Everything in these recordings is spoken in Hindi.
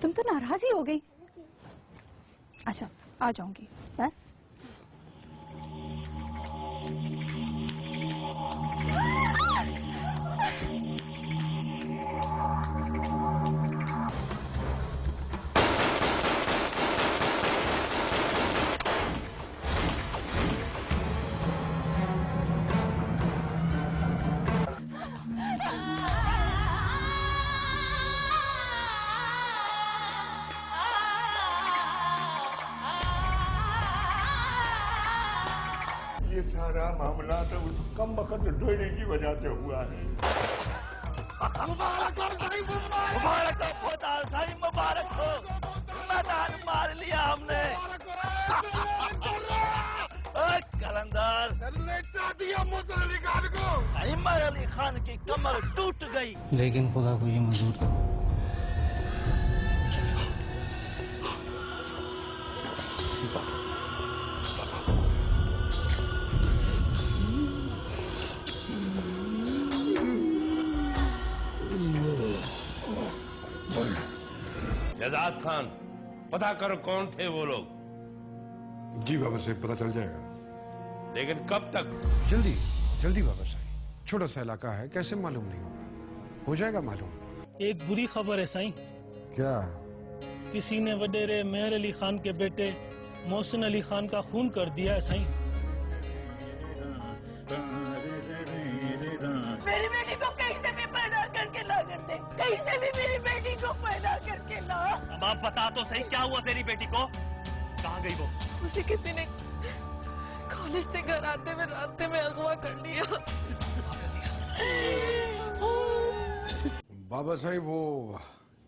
तुम तो नाराज ही हो गई। अच्छा आ जाऊंगी बस। ये सारा मामला तो उस कम वक्त ढोने की वजह से हुआ है। मुबारक हो साईं, मुबारक हो खुदा साईं, मुबारक हो। मैदान मार लिया हमने। कलंदर लेटा दिया मूसा अली खान को। सईमर अली खान की कमर टूट गई, लेकिन खुदा को ये मंजूर था। जजाद खान, पता करो कौन थे वो लोग। जी बाबा साहब, पता चल जाएगा। लेकिन कब तक? जल्दी जल्दी बाबा साहब, छोटा सा इलाका है, कैसे मालूम नहीं होगा? हो जाएगा मालूम। एक बुरी खबर है साईं। क्या? किसी ने वडेरे मेहर अली खान के बेटे मोहसिन अली खान का खून कर दिया है साईं। मेरी बेटी को कहीं से भी पैदा करके ला कर दे, कहीं से भी मेरी बेटी को पैदा करके ला। अब आप बता तो सही, क्या हुआ तेरी बेटी को? कहाँ गई वो? उसे किसी ने कॉलेज से घर आते हुए रास्ते में अगवा कर लिया। बाबा साहब, वो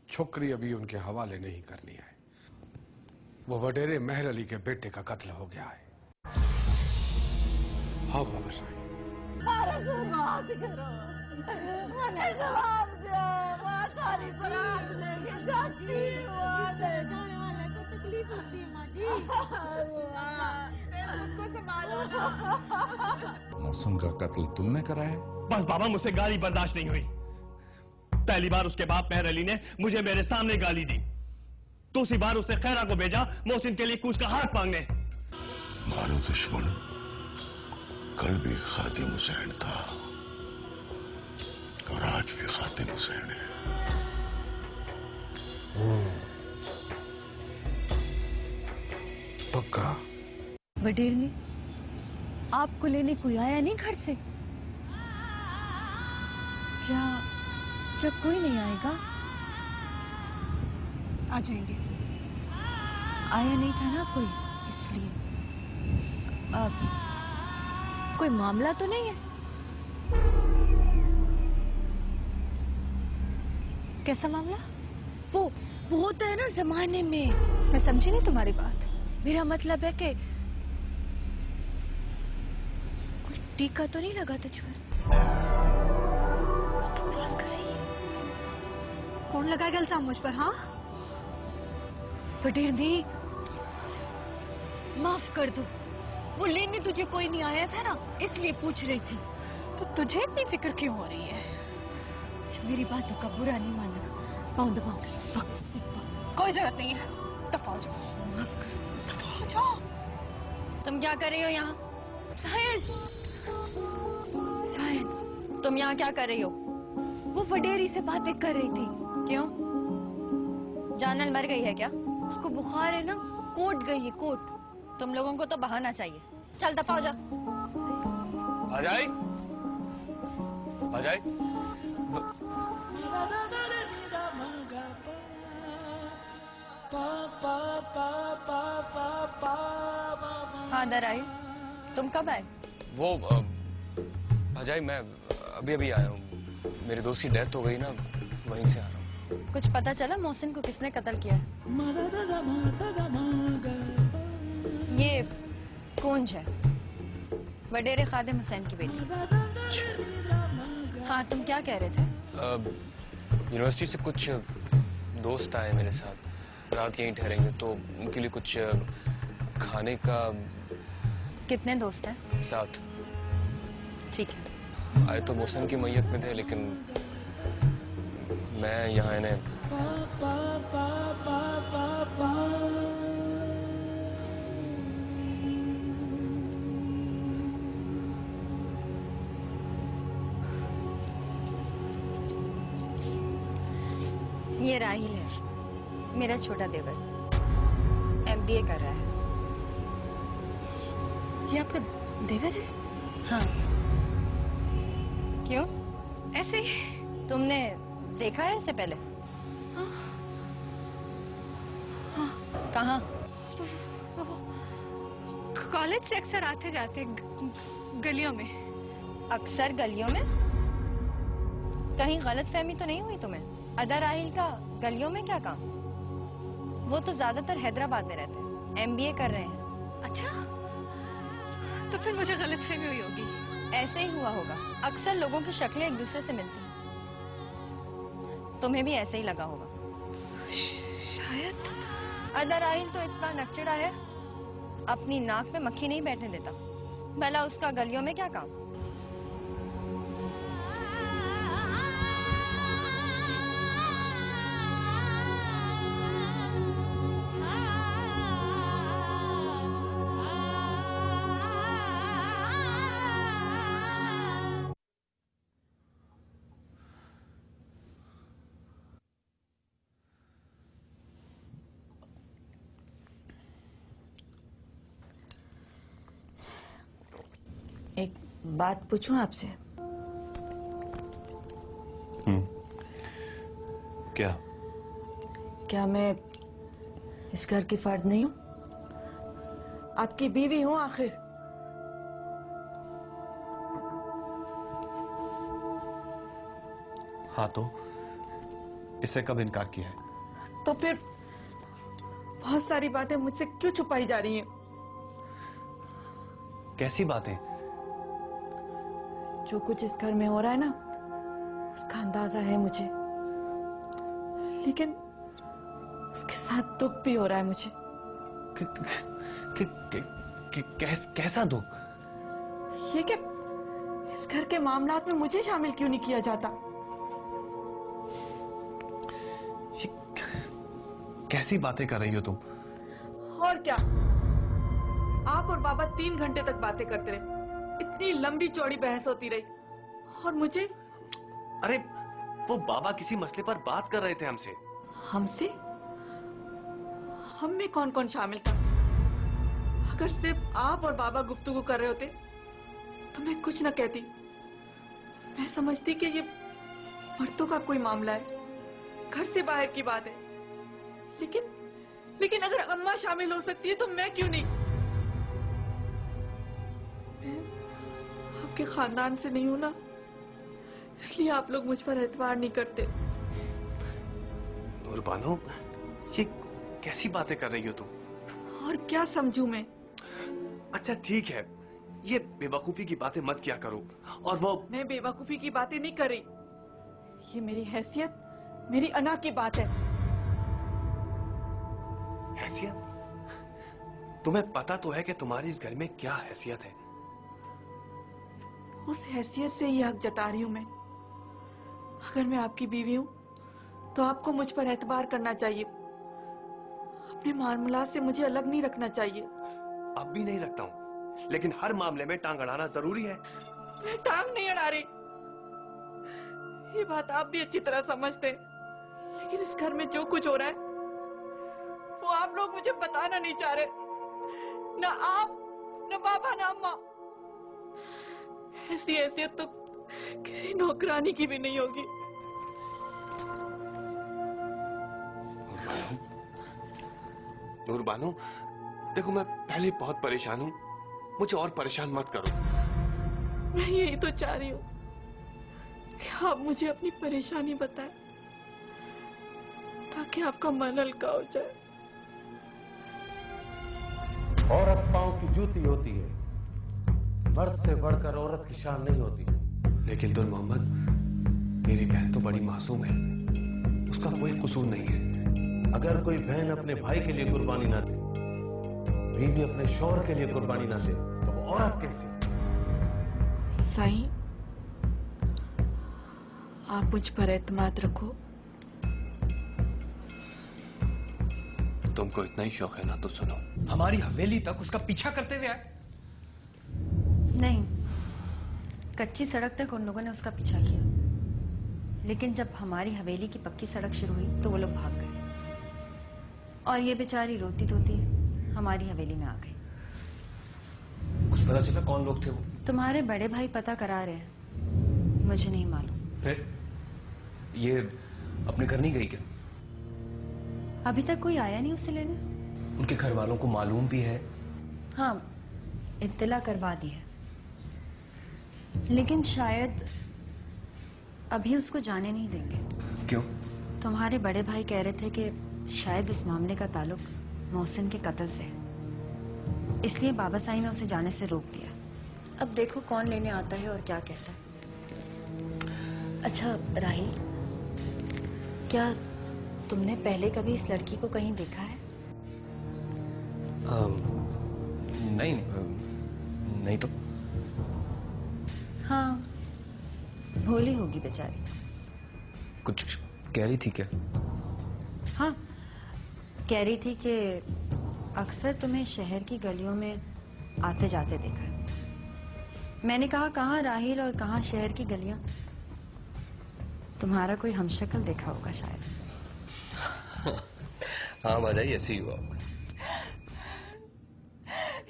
छोकरी अभी उनके हवाले नहीं करनी है। वो वडेरे मेहर अली के बेटे का कत्ल हो गया है। हाँ बाबा साहब। बात करो, मुझे जवाब दो। माँ सारी बारात लेके जाती है, जाने वाले को तकलीफ होती है। माँ जी उसको संभालो। मोहसिन का कत्ल तुमने कराया? बस बाबा, मुझसे गाली बर्दाश्त नहीं हुई। पहली बार उसके बाप मेहर अली ने मुझे मेरे सामने गाली दी। दूसरी बार उसने खैरा को भेजा मोहसिन के लिए कुछ का हाथ मांगने। मारो दुश्मन, कल भी खातिम हुसैन था और आज भी खातिम हुसैन है। पक्का? वडेरनी, आपको लेने कोई आया नहीं घर से? क्या कोई नहीं आएगा? आ जाएंगे। आया नहीं था ना कोई, इसलिए। कोई मामला तो नहीं है? कैसा मामला? वो होता है ना जमाने में। मैं समझी नहीं तुम्हारी बात। मेरा मतलब है कि कोई टीका तो नहीं लगा तुझ पर? बकवास कर रही है। कौन लगाएगा इल्जाम मुझ पर? हाँ वडेरनी, माफ कर दो। वो लेने तुझे कोई नहीं आया था ना, इसलिए पूछ रही थी। तो तुझे इतनी फिक्र क्यों हो रही है? अच्छा, मेरी बातों का बुरा नहीं मानना। पाँव दबाओ। कोई जरूरत नहीं है, दफा हो जाओ। दफा हो जाओ। तुम क्या कर रही हो यहाँ? सायन, तुम यहाँ क्या कर रही हो? वो वडेरी से बातें कर रही थी। क्यों? जानल मर गई है क्या? उसको बुखार है ना, कोट गई है, कोट। तुम लोगों को तो बहाना चाहिए। चल दफा हो जा। अजय, अजय, हाँ अंदर आई। तुम कब आए? वो अजय, मैं अभी अभी आया हूँ। मेरे दोस्त की डेथ हो गई ना, वहीं से आ रहा हूँ। कुछ पता चला मोहसिन को किसने कत्ल किया है? ये कूंज है, वडेरे खादिम हुसैन की बेटी। हाँ, तुम क्या कह रहे थे? यूनिवर्सिटी से कुछ दोस्त आए मेरे साथ, रात यहीं ठहरेंगे, तो उनके लिए कुछ खाने का। कितने दोस्त हैं? 7। ठीक है। आए तो मोहसिन की मैयत में थे, लेकिन मैं यहाँ इन्हें ये राहिल है, मेरा छोटा देवर, MBA कर रहा है। ये आपका देवर है? हाँ। क्यों? ऐसे ही। तुमने देखा है इससे पहले? कहाँ? कॉलेज से अक्सर आते जाते गलियों में। अक्सर गलियों में? कहीं गलतफहमी तो नहीं हुई तुम्हें? अदा राहिल का गलियों में क्या काम? वो तो ज्यादातर हैदराबाद में रहते हैं, MBA कर रहे हैं। अच्छा, तो फिर मुझे गलतफहमी हुई होगी। ऐसे ही हुआ होगा, अक्सर लोगों की शक्लें एक दूसरे से मिलती हैं। तुम्हें भी ऐसे ही लगा होगा। शायद। अदा राहिल तो इतना नकचड़ा है, अपनी नाक में मक्खी नहीं बैठने देता। भला उसका गलियों में क्या काम? एक बात पूछूं आपसे? क्या? क्या मैं इस घर की फर्द नहीं हूं? आपकी बीवी हूं आखिर। हाँ, तो इससे कब इनकार किया है? तो फिर बहुत सारी बातें मुझसे क्यों छुपाई जा रही हैं? कैसी बातें? जो कुछ इस घर में हो रहा है ना, उसका अंदाजा है मुझे, लेकिन उसके साथ दुख भी हो रहा है मुझे। कैसा दुख? ये कि इस घर के मामलात में मुझे शामिल क्यों नहीं किया जाता? कैसी बातें कर रही हो तुम? और क्या, आप और बाबा 3 घंटे तक बातें करते रहे, इतनी लंबी चौड़ी बहस होती रही, और मुझे? अरे वो बाबा किसी मसले पर बात कर रहे थे हमसे। हमसे? हम में कौन कौन शामिल था? अगर सिर्फ आप और बाबा गुफ्तगू कर रहे होते तो मैं कुछ न कहती। मैं समझती कि ये मर्दों का कोई मामला है, घर से बाहर की बात है। लेकिन अगर अम्मा शामिल हो सकती है तो मैं क्यों नहीं? मैं आपके खानदान से नहीं हूं ना, इसलिए आप लोग मुझ पर एतबार नहीं करते। नूरबानो, ये कैसी बातें कर रही हो तुम? और क्या समझूं मैं? अच्छा ठीक है, ये बेवकूफी की बातें मत किया करो। और वो मैं बेवकूफी की बातें नहीं कर रही, ये मेरी हैसियत, मेरी अना की बात है। हैसियत? तुम्हें पता तो है कि तुम्हारी इस घर में क्या हैसियत है। उस हैसियत से ही हक जता रही हूं मैं। अगर मैं आपकी बीवी हूं तो आपको मुझ पर एतबार करना चाहिए, अपने मामलात से मुझे अलग नहीं रखना चाहिए। अब भी नहीं रखता हूं, लेकिन हर मामले में टांग अड़ाना जरूरी है। मैं टांग नहीं अड़ा रही, ये बात आप भी अच्छी तरह समझते हैं। लेकिन इस घर में जो कुछ हो रहा है वो आप लोग मुझे बताना नहीं चाह रहे, ना आप, ना बाबा, ना अम्मा। ऐसी हैसियत तो किसी नौकरानी की भी नहीं होगी। नूरबानो, देखो मैं पहले बहुत परेशान हूं, मुझे और परेशान मत करो। मैं यही तो चाह रही हूँ कि आप मुझे अपनी परेशानी बताएं, ताकि आपका मन हल्का हो जाए। औरत पांव की जूती होती है, मर्द से बढ़कर औरत की शान नहीं होती। लेकिन दुर मोहम्मद, मेरी बहन तो बड़ी मासूम है, उसका कोई कसूर नहीं है। अगर कोई बहन अपने भाई के लिए कुर्बानी ना दे, बीवी अपने शौहर के लिए कुर्बानी ना दे, तो वो औरत कैसी? साईं, आप मुझ पर एतमाद रखो। तुमको इतना ही शौक है ना तो सुनो, हमारी हवेली तक उसका पीछा करते हुए आए। नहीं, कच्ची सड़क तक उन लोगों ने उसका पीछा किया, लेकिन जब हमारी हवेली की पक्की सड़क शुरू हुई तो वो लोग भाग गए और ये बेचारी रोती धोती हमारी हवेली में आ गई। कुछ पता चला कौन लोग थे वो? तुम्हारे बड़े भाई पता करा रहे हैं, मुझे नहीं मालूम। फिर ये अपने घर नहीं गई क्या? अभी तक कोई आया नहीं उसे लेने। उनके घर वालों को मालूम भी है? हाँ, इत्तला करवा दी है, लेकिन शायद अभी उसको जाने नहीं देंगे। क्यों? तुम्हारे बड़े भाई कह रहे थे कि शायद इस मामले का ताल्लुक मोहसिन के कत्ल से है, इसलिए बाबा साईं ने उसे जाने से रोक दिया। अब देखो कौन लेने आता है और क्या कहता है। अच्छा राहिल, क्या तुमने पहले कभी इस लड़की को कहीं देखा है? नहीं तो। हाँ, भोली होगी बेचारी। कुछ कह रही थी क्या? हाँ, कह रही थी कि अक्सर तुम्हें शहर की गलियों में आते जाते देखा है। मैंने कहा कहाँ राहिल और कहाँ शहर की गलियां? तुम्हारा कोई हमशक्ल देखा होगा शायद। हाँ माजाई, ऐसे ही हुआ।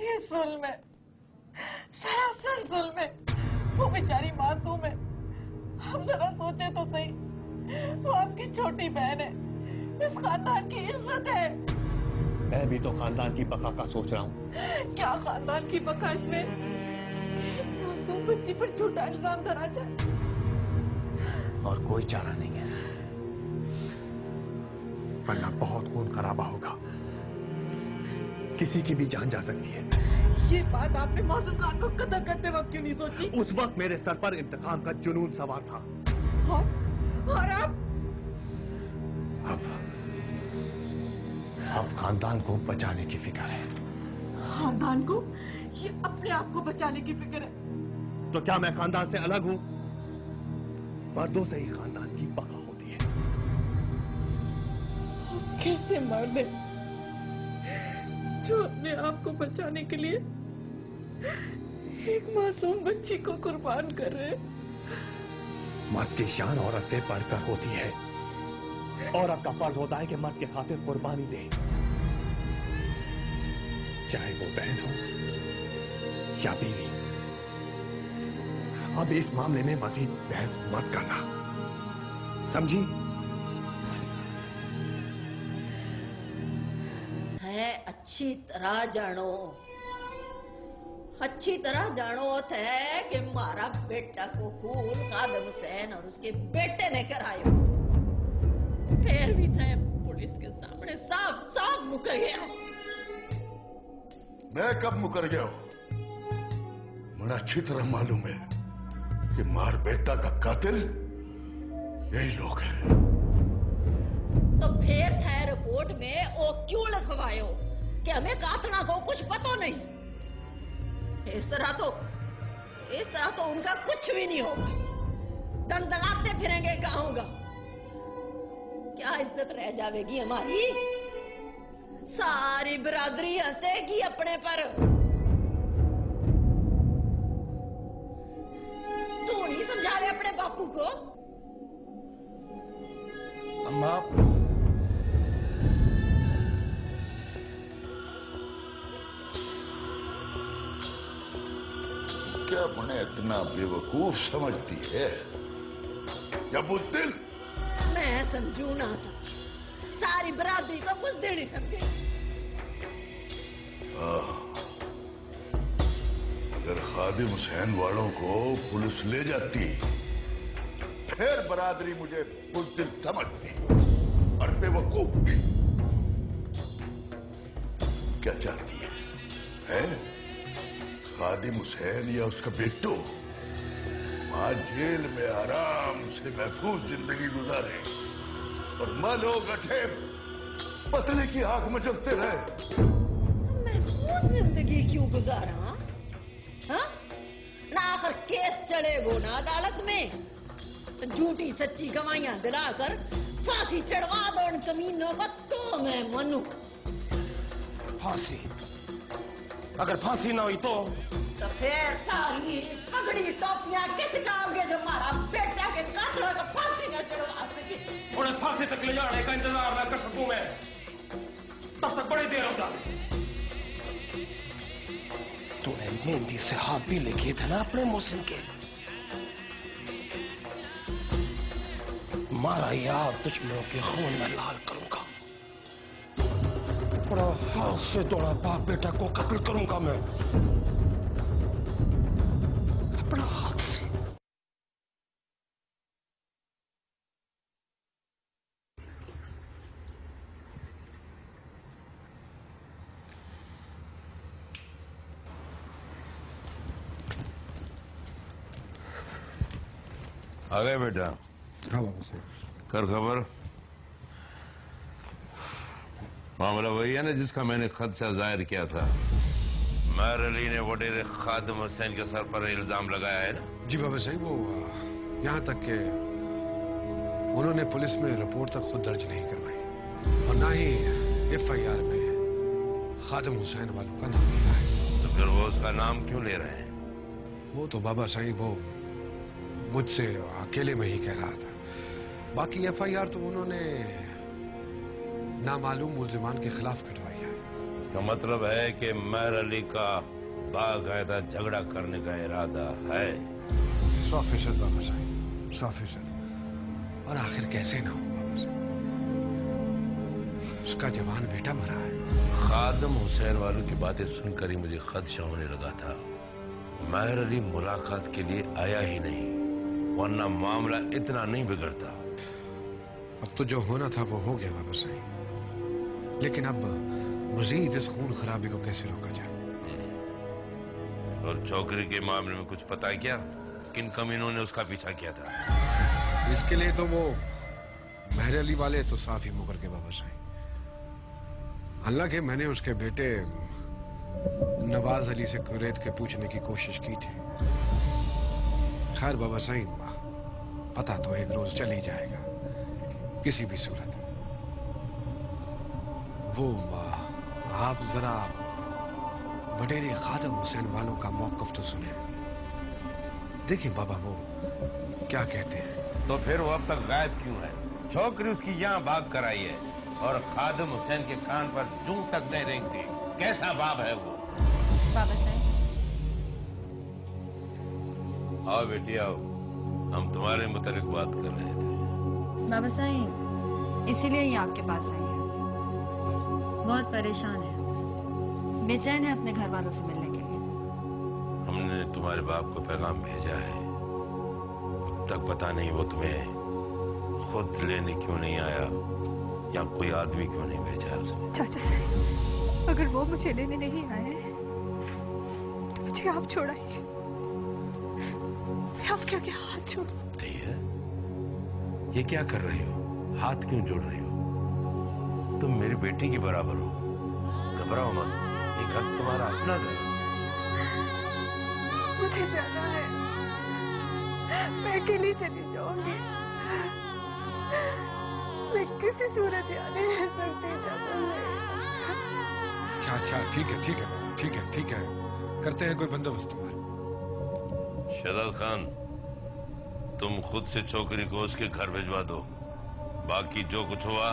ये जुल्म है, सरासर जुल्म है। वो बेचारी मासूम है। हम जरा सोचे तो सही, वो आपकी छोटी बहन है, इस खानदान की इज्जत है। मैं भी तो खानदान की बका का सोच रहा हूँ। क्या खानदान की बका इसमें? मासूम बच्ची पर झूठा इल्जाम धरा जाए और कोई चारा नहीं है, वरना बहुत खून खराबा होगा, किसी की भी जान जा सकती है। ये बात आपने मौसम खान को कत्ल करते वक्त क्यों नहीं सोची? उस वक्त मेरे सर पर इंतकाम का जुनून सवार था। और अब खानदान को बचाने की फिक्र है। खानदान को? ये अपने आप को बचाने की फिक्र है। तो क्या मैं खानदान से अलग हूं? मर्दों से ही खानदान की बका होती है। कैसे मर्द है जो अपने आप को बचाने के लिए एक मासूम बच्ची को कुर्बान कर रहे हैं? मर्द की शान औरत से बढ़कर होती है। औरत का फर्ज होता है कि मर्द के खातिर कुर्बानी दे, चाहे वो बहन हो या बीवी। अब इस मामले में मजीद बहस मत करना, समझी? थे अच्छी तरह जानो थे कि मारा बेटा को खून खादिम हुसैन और उसके बेटे ने करायो। फिर भी थे पुलिस के सामने साफ साफ मुकर गया। मैं कब मुकर गया हूं? मुझे अच्छी तरह मालूम है कि मार बेटा का कातिल यही लोग हैं। तो फिर थे रिपोर्ट में वो क्यों लिखवायो कि हमें कातना को कुछ पता नहीं? इस तरह तो उनका कुछ भी नहीं होगा। दंदनाते फिरेंगे गाँव गाँव। क्या इज्जत रह जाएगी हमारी? सारी बिरादरी हंसेगी अपने पर। तू नहीं समझा रहे अपने बापू को? अम्मा, क्या मुझे इतना बेवकूफ समझती है या बुद्धिल? मैं समझू ना समझू, सारी बिरादरी को कुछ देर नहीं समझे। अगर खादिम हुसैन वालों को पुलिस ले जाती फिर बरादरी मुझे बुद्धिल समझती और बेवकूफ भी। क्या चाहती है? खादिम हुसैन या उसका बेटो वहां जेल में आराम से महफूज जिंदगी गुजारे और मालो गठे पतले की आग में जलते रहे। महफूज जिंदगी क्यों गुजारा? हाँ? ना आखिर केस चढ़ेगो ना अदालत में। झूठी सच्ची गवाहियां दिलाकर फांसी चढ़वा दो उन कमीनों को तो मैं मनू। फांसी। अगर फांसी ना हुई तो फिर सारी पगड़ी टोपियां किस काम के जो हमारा बेटा के कातलों को फांसी न चढ़वा सके। उन्हें फांसी तक ले जाने का इंतजार मैं कर सकूं मैं, तब तक बड़ी देर हो जाती। तूने मेहंदी से हाथ भी लिखे थे ना अपने मोहसिन के, मारा याद दुश्मनों के खून में लाल करूंगा, बड़ा हाथ से तोड़ा बाप बेटा को कत्ल करूंगा मैं अपना हाथ से। आ गए बेटा? हाँ बाबा साहब। कर खबर। मामला वही है ना जिसका मैंने खत से जाहिर किया था। महर अली ने वडेरे खादिम हुसैन के सर पर इल्जाम लगाया है ना? जी बाबा साहब, वो यहाँ तक के उन्होंने पुलिस में रिपोर्ट तक खुद दर्ज नहीं करवाई और ना ही FIR में खादिम हुसैन वालों का नाम लिखा है। तो फिर वो उसका नाम क्यों ले रहे हैं? वो तो बाबा साहब वो मुझसे अकेले में ही कह रहा था, बाकी FIR तो उन्होंने नामालूम मुल्जिमान के खिलाफ कटवाई है। इसका मतलब है कि महर अली का बाकायदा झगड़ा करने का इरादा है। 100% बाबा साहब, 100%। और आखिर कैसे ना हो बाबा साहब, उसका जवान बेटा मरा है। खादिम हुसैन वालों की बातें सुनकर ही मुझे खदशा होने लगा था। महर अली मुलाकात के लिए आया ही नहीं, वरना मामला इतना नहीं बिगड़ता। अब तो जो होना था वो हो गया बाबा साहब, लेकिन अब मजीद इस खून खराबी को कैसे रोका जाए? और छोकरी के मामले में कुछ पता है क्या? किन कमीनों ने उसका पीछा किया था? इसके लिए तो वो महर अली वाले तो साफ ही मुकर के बाबा साहब। हालांकि मैंने उसके बेटे नवाज अली से कुरैद के पूछने की कोशिश की थी। खैर बाबा साहब, पता तो एक रोज चल ही जाएगा किसी भी सूरत। वो आप जरा वडेरे खादिम हुसैन वालों का मौकफ तो सुने। देखिए बाबा वो क्या कहते हैं। तो फिर वो अब तक गायब क्यों है? छोकरी उसकी यहाँ भाग कर आई है और खादिम हुसैन के कान पर जूं तक नहीं रेंगती। कैसा बाप है वो? बाबा साहब। आओ बेटी आओ, हम तुम्हारे मुतालिक बात कर रहे थे। बाबा साहब इसीलिए ही आपके पास आई है, बहुत परेशान है, बेचैन है अपने घर वालों से मिलने के लिए। हमने तुम्हारे बाप को पैगाम भेजा है, अब तक पता नहीं वो तुम्हें खुद लेने क्यों नहीं आया या कोई आदमी क्यों नहीं भेजा उसने। चाचा साहब, अगर वो मुझे लेने नहीं आए तो मुझे आप छोड़ाइए, मैं आपके आगे हाथ छोड़। ये क्या कर रही हो? हाथ क्यों जोड़ रही हो? तुम मेरी बेटी की बराबर हो, घबराओ मत, ये घर तुम्हारा अपना घर है। मुझे जाना है, मैं अकेली चली जाऊंगी, मैं किसी सूरत यहाँ नहीं रह सकती। अच्छा ठीक है ठीक है ठीक है ठीक है, करते हैं कोई बंदोबस्त तुम्हारा। शहजाद खान, तुम खुद से छोकरी को उसके घर भिजवा दो, बाकी जो कुछ हुआ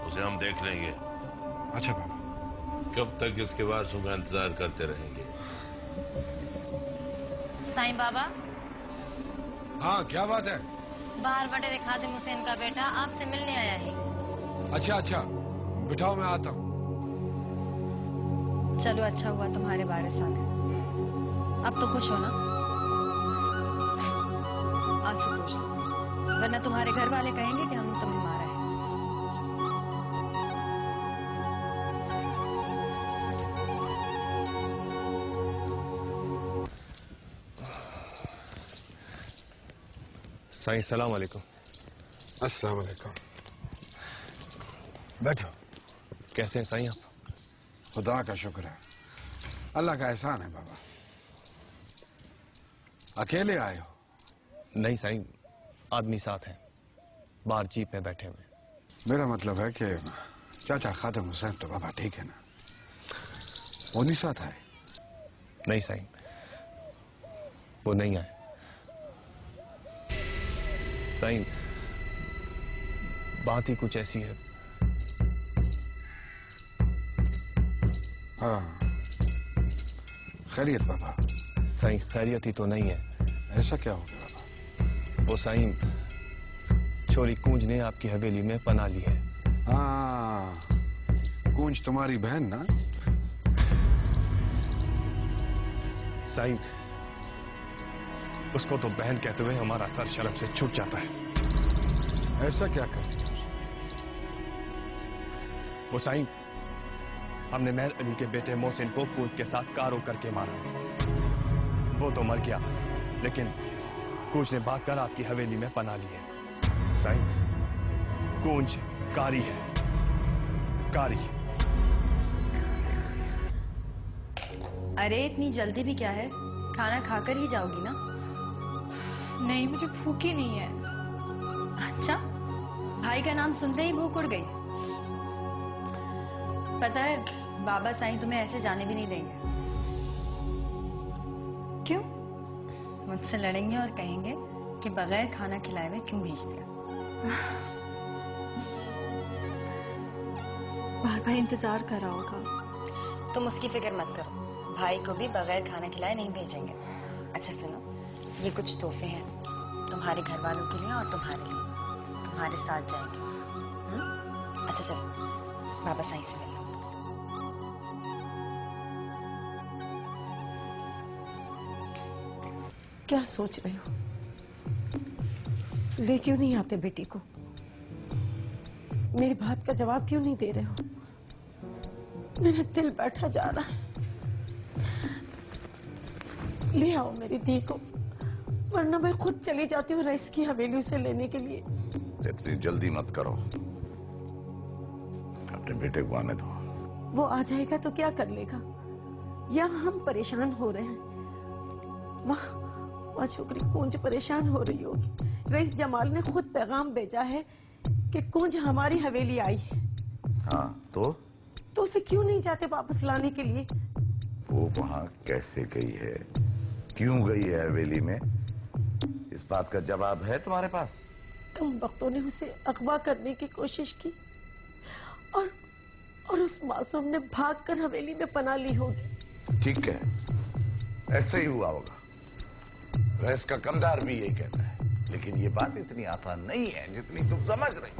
उसे हम देख लेंगे। अच्छा बाबा। कब तक इसके बाद का इंतजार करते रहेंगे? साईं बाबा। हाँ क्या बात है? बाहर वडेरे खादिम हुसैन का बेटा आपसे मिलने आया है। अच्छा अच्छा, बिठाओ मैं आता हूँ। चलो अच्छा हुआ तुम्हारे वारिस आ गए, अब तो खुश हो ना? आंसू पोंछ लो, वरना तुम्हारे घर वाले कहेंगे कि हमने तुम्हें मारा है। साईं सलाम अलैकुम। अस्सलाम वालेकुम। बैठो। कैसे हैं साईं आप? खुदा का शुक्र है, अल्लाह का एहसान है बाबा। अकेले आए हो? नहीं साईं, आदमी साथ हैं, बाहर जीप में बैठे हुए। मेरा मतलब है कि चाचा खादिम हुसैन तो बाबा ठीक है ना? वो नहीं साथ आए? नहीं साईं, वो नहीं आए। साईं, बात ही कुछ ऐसी है। हाँ, खैरियत बाबा? साईं, खैरियत ही तो नहीं है। ऐसा क्या हो गया बाबा? वो साईं, छोरी कूंज ने आपकी हवेली में पनाह ली है। हाँ, कूंज तुम्हारी बहन ना? साईं, उसको तो बहन कहते हुए हमारा सर शर्म से छूट जाता है। ऐसा क्या करती है? वो साईं, हमने मेहर अली के बेटे मोहसिन को कूंज के साथ कारो करके मारा। वो तो मर गया, लेकिन कूंज ने भागकर आपकी हवेली में पनाह ली है। साईं, कूंज कारी है, कारी। अरे इतनी जल्दी भी क्या है, खाना खाकर ही जाओगी ना? नहीं, मुझे भूख ही नहीं है। अच्छा, भाई का नाम सुनते ही भूख उड़ गई। पता है, बाबा साईं तुम्हें ऐसे जाने भी नहीं देंगे। क्यों? मुझसे लड़ेंगे और कहेंगे कि बगैर खाना खिलाए हुए क्यों भेज दिया। बाहर भाई इंतजार कर रहा होगा। तुम उसकी फिक्र मत करो, भाई को भी बगैर खाना खिलाए नहीं भेजेंगे। अच्छा सुनो, ये कुछ तोहफे हैं तुम्हारे घर वालों के लिए और तुम्हारे लिए, तुम्हारे साथ जाएंगे। अच्छा चलो, बाबा साईं से मिलो। क्या सोच रहे हो? ले क्यों नहीं आते बेटी को? मेरी बात का जवाब क्यों नहीं दे रहे हो? मेरा दिल बैठा जा रहा है। ले आओ मेरी दी को, वरना मैं खुद चली जाती हूँ रईस की हवेली उसे लेने के लिए। इतनी जल्दी मत करो, अपने बेटे को आने दो। वो आ जाएगा तो क्या कर लेगा? यहाँ हम परेशान हो रहे हैं, वहाँ छोकरी कूंज परेशान हो रही होगी। रईस जमाल ने खुद पैगाम भेजा है कि कूंज हमारी हवेली आई है। हाँ तो उसे क्यों नहीं जाते वापस लाने के लिए? वो वहाँ कैसे गई है, क्यों गई है हवेली में, इस बात का जवाब है तुम्हारे पास? कम वक्तों ने उसे अगवा करने की कोशिश की और उस मासूम ने भागकर हवेली में पनाह ली होगी। ठीक है, ऐसे ही हुआ होगा। रईस का कमदार भी यही कहता है, लेकिन ये बात इतनी आसान नहीं है जितनी तुम समझ रही।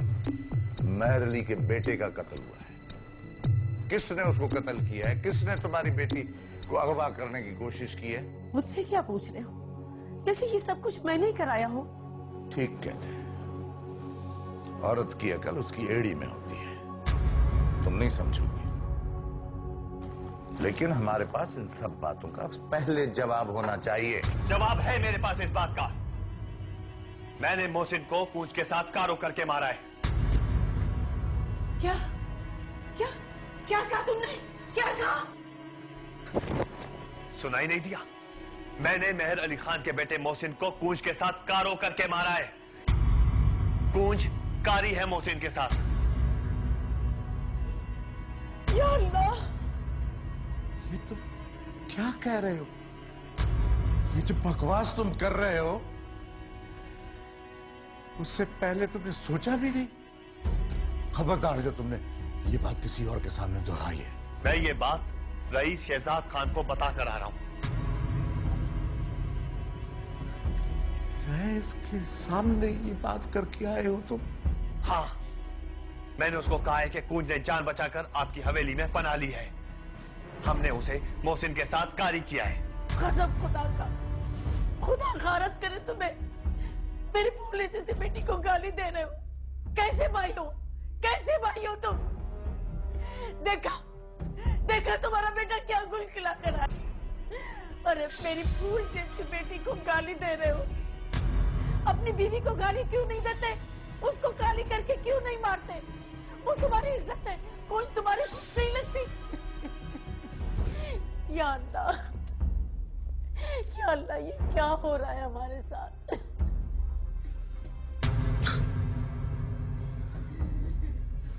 मेहर अली के बेटे का कत्ल हुआ है। किसने उसको कत्ल किया है? किसने तुम्हारी बेटी को अगवा करने की कोशिश की है? मुझसे क्या पूछ रहे हो, जैसे ये सब कुछ मैंने ही कराया हो। ठीक कहते हैं, औरत की अकल उसकी एड़ी में होती है, तुम नहीं समझोगी। लेकिन हमारे पास इन सब बातों का पहले जवाब होना चाहिए। जवाब है मेरे पास इस बात का। मैंने मोहसिन को कूंज के साथ कारो करके मारा है। क्या क्या क्या कहा तुमने? क्या कहा? सुनाई नहीं दिया? मैंने मेहर अली खान के बेटे मोहसिन को कूंज के साथ कारो करके मारा है। कूंज कारी है मोहसिन के साथ। या अल्लाह, ये तुम क्या कह रहे हो? ये जो बकवास तुम कर रहे हो, उससे पहले तुमने सोचा भी नहीं। खबरदार जो तुमने ये बात किसी और के सामने दोहराई है। मैं ये बात रईस शहजाद खान को बता कर आ रहा हूं। इसके सामने ये बात करके आए हो तुम? हाँ, मैंने उसको कहा है कि कूंज ने जान बचाकर आपकी हवेली में पनाह ली है। हमने उसे मोहसिन के साथ कारी किया है। कसम खुदा का, खुदा गारत करे तुम्हें, मेरी भोले जैसी बेटी को गाली दे रहे हो। कैसे भाई हो, कैसे भाई हो तुम? देखा देखा तुम्हारा बेटा क्या गुल खिला कर रहा है। अरे मेरी फूल जैसी बेटी को गाली दे रहे हो। अपनी बीवी को गाली क्यों नहीं देते? उसको गाली करके क्यों नहीं मारते? वो तुम्हारी इज्जत है, कुछ तुम्हारी खुश नहीं लगती? या अल्लाह, या अल्लाह, ये क्या हो रहा है हमारे साथ?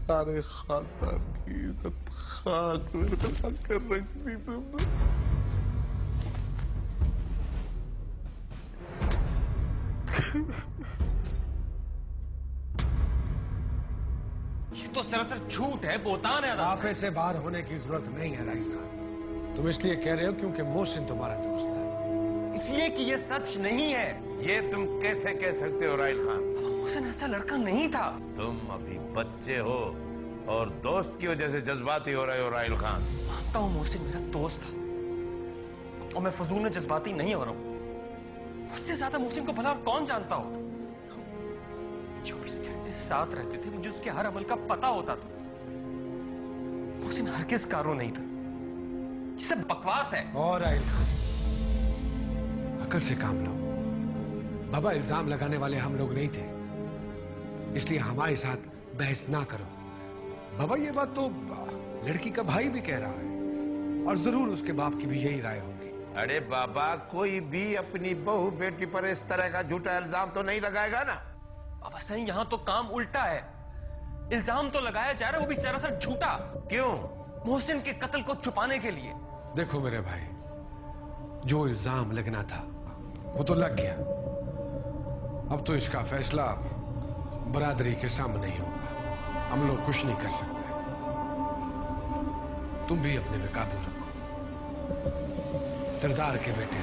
सारे खानदान की इज्जत खाक में मिला कर रख दी तुमने। ये तो सरासर झूठ है, बोतान है। आपे से बाहर होने की जरूरत नहीं है राइल खान। तुम इसलिए कह रहे हो क्योंकि मोहसिन तुम्हारा दोस्त है, इसलिए कि ये सच नहीं है। ये तुम कैसे कह सकते हो राइल खान? मोहसिन ऐसा लड़का नहीं था। तुम अभी बच्चे हो और दोस्त की वजह से जज्बाती हो रहे हो राइल खान। मानता हूं मोहसिन मेरा दोस्त था और मैं फजूल में जज्बाती नहीं हो रहा हूं। मुझसे ज्यादा मोहसिन को भला और कौन जानता होगा। 24 घंटे साथ रहते थे, मुझे उसके हर अमल का पता होता था। मोहसिन हरगिज़ कारो नहीं था। ये सब बकवास है। और राइल खान, अकल से काम लो। बाबा इल्जाम लगाने वाले हम लोग नहीं थे, इसलिए हमारे साथ बहस ना करो। बाबा ये बात तो लड़की का भाई भी कह रहा है और जरूर उसके बाप की भी यही राय होगी। अरे बाबा, कोई भी अपनी बहू बेटी पर इस तरह का झूठा इल्जाम तो नहीं लगाएगा ना। बाबा सही, यहां तो काम उल्टा है। इल्जाम तो लगाया जा रहा है, वो भी सरासर झूठा। क्यों? मोहसिन के कत्ल को छुपाने के लिए। देखो मेरे भाई, जो इल्जाम लगना था वो तो लग गया। अब तो इसका फैसला बरादरी के सामने ही होगा। हम लोग कुछ नहीं कर सकते। तुम भी अपने में काबू रखो। सरदार के बेटे,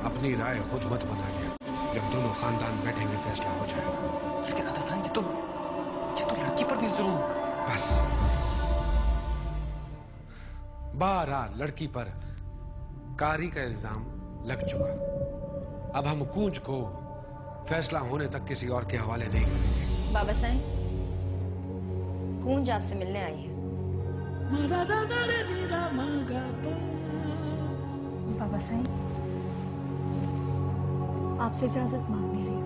अपनी राय खुद मत बना लिया। जब दोनों खानदान बैठेंगे फैसला हो जाएगा। लेकिन अदासान, ये तो लड़की पर भी जुल्म होगा। बस 12 लड़की पर कारी का इल्जाम लग चुका। अब हम कूंज को फैसला होने तक किसी और के हवाले नहीं करेंगे। बाबा साईं, कूंज आपसे मिलने आई है। बाबा साईं, आपसे इजाजत मांगने आई हूँ।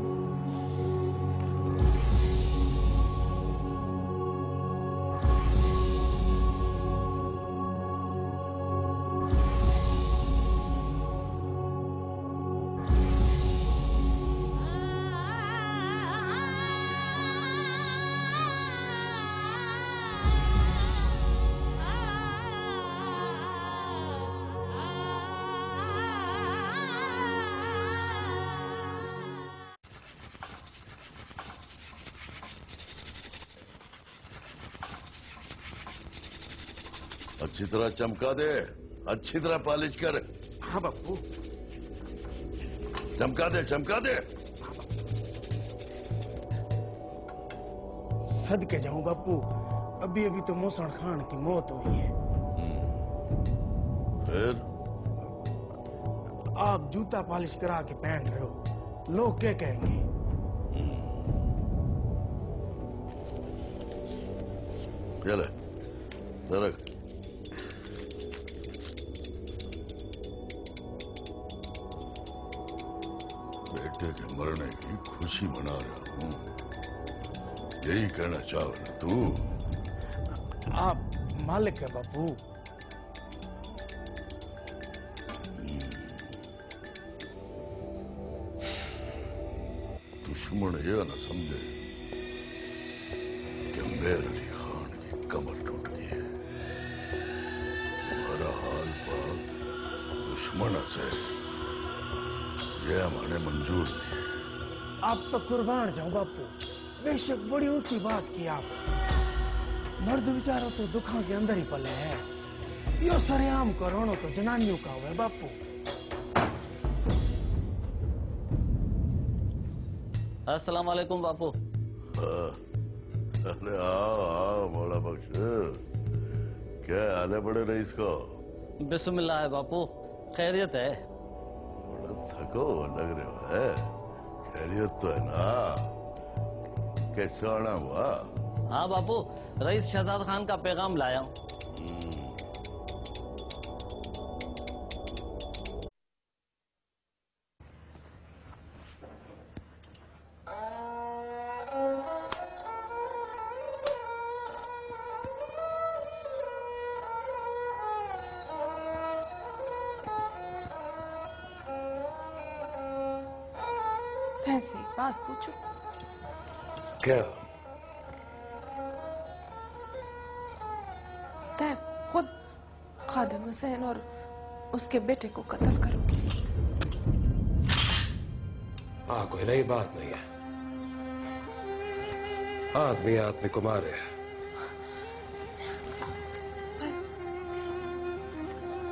अच्छी तरह चमका दे, अच्छी तरह पॉलिश कर। हाँ बापू। चमका दे, चमका दे। सदके जाऊं बापू, अभी अभी तो मोहसिन खान की मौत हुई है। फिर आप जूता पॉलिश करा के पहन रहे हो, लोग क्या कहेंगे? चले रख। बेटे के मरने की खुशी मना रहा हूं, यही कहना चाहो ना तू? आप मालिक है बापू। दुश्मन ये ना समझे कि मेर अली खान की कमर टूट गई है। हमारा हाल पर दुश्मन से ये हमारे मंजूर नहीं। आप तो कुर्बान जाओ बापू, बेशक बड़ी ऊंची बात की आप। मर्द बेचारा तो दुखा के अंदर ही पले है, यो सरेआम करोड़ों तो जनानियों का हुआ है बापू। अस्सलाम वालेकुम बापू। अरे आओ आओ मौला बख्श, क्या हाल है बड़े रईस को? बिस्मिल्लाह है बापू, खैरियत है। बड़ा थको लग रहे हो है, खैरियत तो है ना? कैसे आना हुआ? हाँ बापू, रईस शहजाद खान का पैगाम लाया हूँ। ऐसे ही बात पूछो। क्या? खादिम हुसैन और उसके बेटे को कत्ल करोगी। हाँ, कोई नई बात नहीं है। आदमी आदमी को मारे।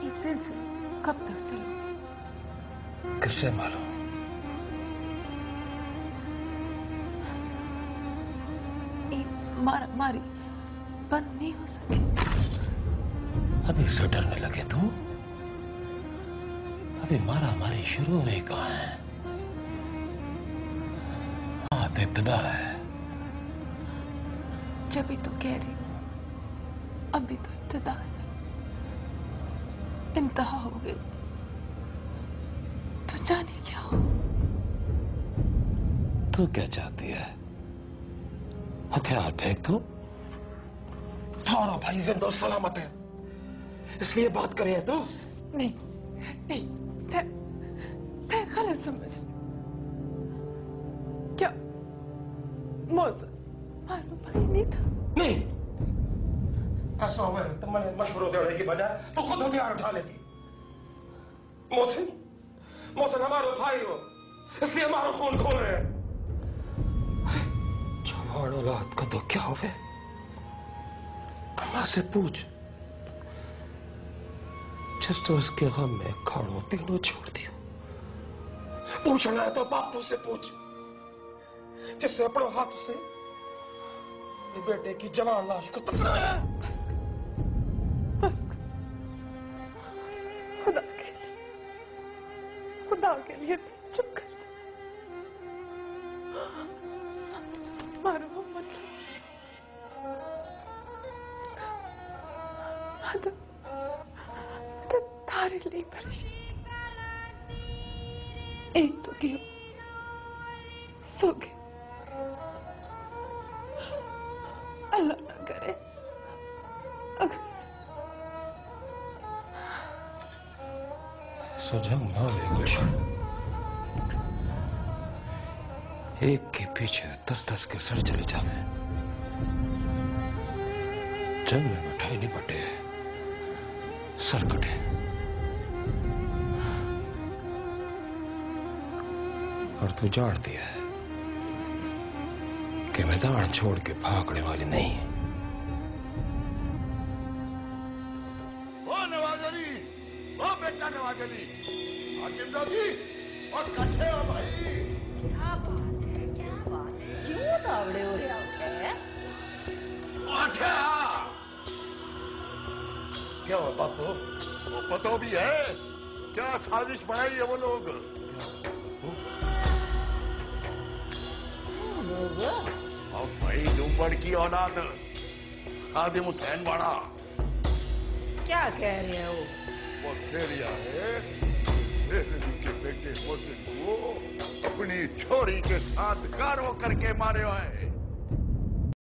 ये सिलसिला कब तक चलो? किससे मालूम? मारा मारी बंद नहीं हो सके। अभी से डरने लगे तू? अभी मारा मारी शुरू हुई कहाँ है? बात इब्तिदा है। जब भी तो कह रही हूँ, अभी तो इब्तिदा है, इंतहा हो गई। तो जाने क्या हो? तू क्या चाहती है? हथियार फेंक दो? तुम्हारा भाई जिंदा और सलामत है, इसलिए बात कर रही है तू? नहीं नहीं, थे गलत समझ रही। क्या मौसम मारो भाई नहीं था? नहीं, ऐसा हुआ है तो मैंने मशवरा देने की बजाय तो खुद हथियार उठा लेती। मौसम हमारा भाई हो, इसलिए हमारा खून खोल रहे हैं। जवान औलाद का तो क्या हो? अम्मा से पूछ, जिस तो उसके गम में खाड़ो पीनो छोड़ दियो। पूछना है तो बापू से पूछ, जिससे अपने हाथ से अपने बेटे की जवान लाश को दफनाया। बस खुदा के लिए चुप कर जा। मारो मत। थारे लिए परेशान। एक तो क्यों सो गए, अल्लाह ना करे जंग ना हो गुलशन। एक के पीछे 10-10 के सर चले जावे। जंग में मिठाई नहीं बटे, सर कटे। और तू जानती है कि मैदान छोड़ के भागने वाली नहीं। ओ नवाज अली, ओ बेटा नवाज अली, हाकिम दादी और कट्ठे हो भाई। क्या बात है, क्या बात है? क्यों तावड़े हो रहे हैं? अच्छा, क्या हुआ बापू? वो पता भी है क्या साजिश बनाई है वो लोग? अब भाई जुम्बड़ की औलाद खादिम हुसैन वाला। क्या कह रहे हो? वो कह रहा है के बेटे मोहसिन को अपनी छोरी के साथ गारो करके मारे हैं।